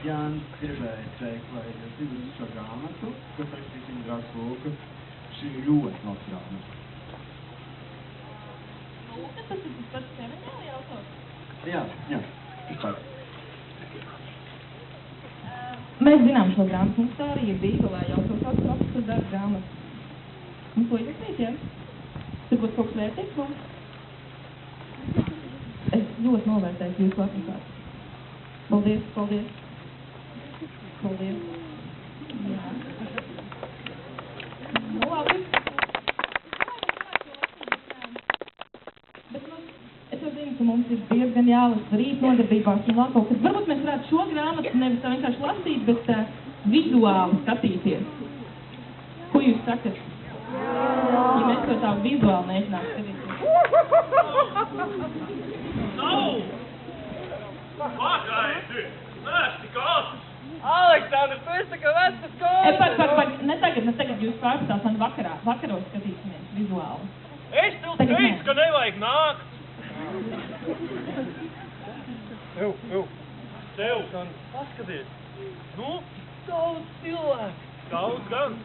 Jānis gribēja teikt, lai jūs izlasītu šo grāmatu, ko saistīsim draugs Lūka. Šī ir ļoti labs grāmata. Lūka, tas ir tas pats evaņģēlija autors? Jā, tas pats. Mēs zinām šo grāmatu, mums tā arī ir Bībelē jau kaut kāds apstas darba grāmata. Mums ko izlasīt, jā? Tur būs kaut kas vērtīgs mums? Es ļoti novērtēju jūsu atlasātu. Paldies. Jā. Nu, labi. Bet, es jau zinu, ka mums ir diezgan jālasa rīt nodarbībās un vēl kaut kas. Varbūt mēs varētu šo grāmatu nevis tā vienkārši lasīt, bet vizuāli skatīties. Ko jūs sakat? Ja mēs to tā vizuāli mēģinām skatīties. Nav! Pagaidi! Vēsti kāds! Aleksandr, tu esi tā kā vecas kodas! Ne tagad jūs pārstās man vakaros skatīsimies vizuāli. Es tev teicu, ka nevajag nākt! Tev, paskaties! Nu? Daudz cilvēku! Daudz gan!